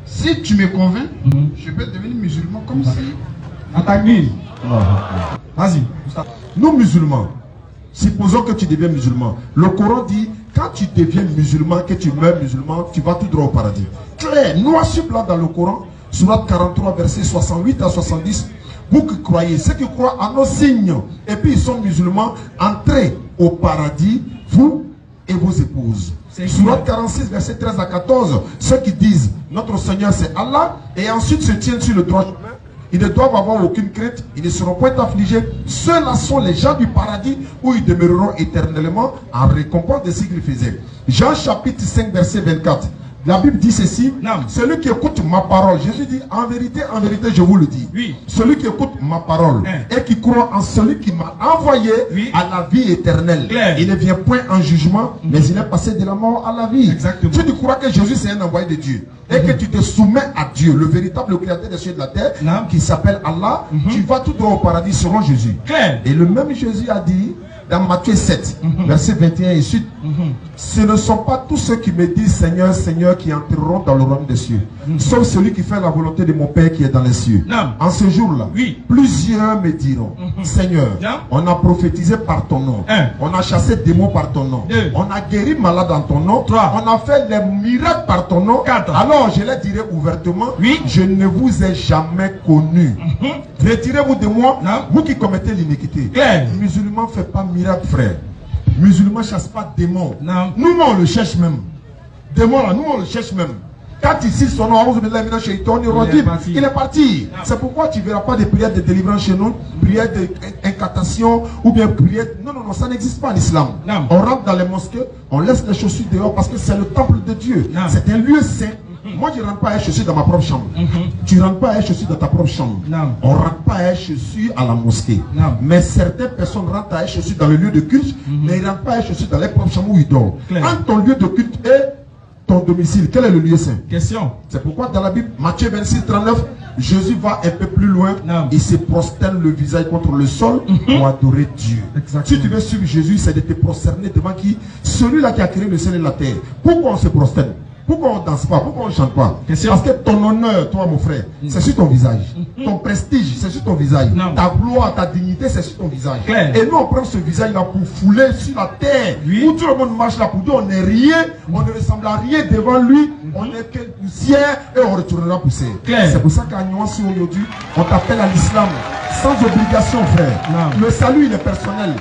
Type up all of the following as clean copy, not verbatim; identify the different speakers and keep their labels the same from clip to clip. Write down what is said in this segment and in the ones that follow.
Speaker 1: Si tu me convaincs, je peux devenir musulman comme si...
Speaker 2: À ta guise. Vas-y.
Speaker 3: Nous musulmans, supposons que tu deviens musulman. Le Coran dit, quand tu deviens musulman, que tu meurs musulman, tu vas tout droit au paradis. Clair, noir sur blanc dans le Coran, Sourate 43, versets 68 à 70. Vous qui croyez, ceux qui croient en nos signes, et puis ils sont musulmans, entrez au paradis, vous et vos épouses. Sourate 46, verset 13 à 14. Ceux qui disent, notre Seigneur c'est Allah, et ensuite se tiennent sur le droit chemin. Ils ne doivent avoir aucune crainte, ils ne seront point affligés. Ceux-là sont les gens du paradis où ils demeureront éternellement en récompense de ce qu'ils faisaient. Jean chapitre 5, verset 24. La Bible dit ceci, celui qui écoute ma parole, Jésus dit, en vérité, je vous le dis,
Speaker 2: oui.
Speaker 3: Celui qui écoute ma parole et qui croit en celui qui m'a envoyé à la vie éternelle, il ne vient point en jugement, mais il est passé de la mort à la vie.
Speaker 2: Exactement.
Speaker 3: Si tu crois que Jésus c'est un envoyé de Dieu, et que tu te soumets à Dieu, le véritable créateur des cieux et de la terre, qui s'appelle Allah, tu vas tout droit au paradis selon Jésus. Et le même Jésus a dit, dans Matthieu 7, verset 21 et suite, ce ne sont pas tous ceux qui me disent Seigneur, Seigneur qui entreront dans le royaume des cieux, sauf celui qui fait la volonté de mon Père qui est dans les cieux. En ce jour-là, plusieurs me diront, Seigneur, on a prophétisé par ton nom, on a chassé des démons par ton nom, on a guéri malade en ton nom, on a fait des miracles par ton nom. Alors je leur dirai ouvertement, je ne vous ai jamais connu. Retirez-vous de moi, vous qui commettez l'iniquité. Musulman ne fait pas miracle, frère. Musulman ne chasse pas démons. Nous, on le cherche même. Démons là, nous, on le cherche même. Quand il cite son nom, il est parti. C'est pourquoi tu ne verras pas de prières de délivrance chez nous, prières d'incantation ou bien prières. Non, non, non, ça n'existe pas en islam. On rentre dans les mosquées, on laisse les chaussures dehors parce que c'est le temple de Dieu. C'est un lieu saint. Moi, je ne rentre pas à chaussures dans ma propre chambre. Tu ne rentres pas à chaussures dans ta propre chambre. On ne rentre pas à chaussures à la mosquée. Mais certaines personnes rentrent à chaussures dans le lieu de culte, mais ils ne rentrent pas à chaussures dans leur propre chambre où ils dorment. Entre ton lieu de culte et ton domicile, quel est le lieu saint?
Speaker 2: Question.
Speaker 3: C'est pourquoi dans la Bible, Matthieu 26, 39, Jésus va un peu plus loin. Il se prosterne le visage contre le sol pour adorer Dieu. Si tu veux suivre Jésus, c'est de te prosterner devant qui? Celui-là qui a créé le ciel et la terre. Pourquoi on se prosterne? Pourquoi on ne danse pas? Pourquoi on ne chante pas? Parce que ton honneur, toi mon frère, c'est sur ton visage. Ton prestige, c'est sur ton visage. Ta gloire, ta dignité, c'est sur ton visage. Et nous, on prend ce visage-là pour fouler sur la terre. Où tout le monde marche là pour dire on n'est rien, on ne ressemble à rien devant lui, on n'est que poussière et on retournera poussière. C'est pour ça qu'à Nuance aujourd'hui, on t'appelle à l'islam. Sans obligation, frère. Le salut, il est personnel.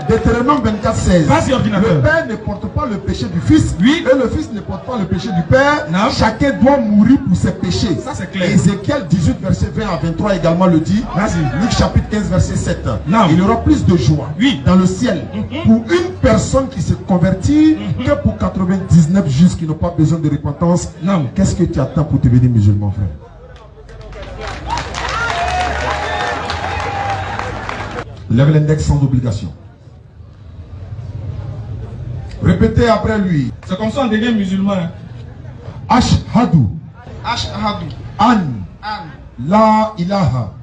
Speaker 3: Deutéronome 24, 16. Le Père ne porte pas le péché du Fils. Et le Fils ne porte pas le péché du Père. Chacun doit mourir pour ses péchés. Ça, c'est clair. Ézéchiel 18, verset 20 à 23 également le dit. Luc chapitre 15, verset 7. Il y aura plus de joie dans le ciel pour une personne qui se convertit que pour 99 justes qui n'ont pas besoin de repentance. Qu'est-ce que tu attends pour devenir musulman, frère? Lève l'index sans obligation. Répétez après lui.
Speaker 2: C'est comme ça on devient musulman.
Speaker 3: Ashhadu.
Speaker 1: Ashhadu.
Speaker 3: An. La ilaha.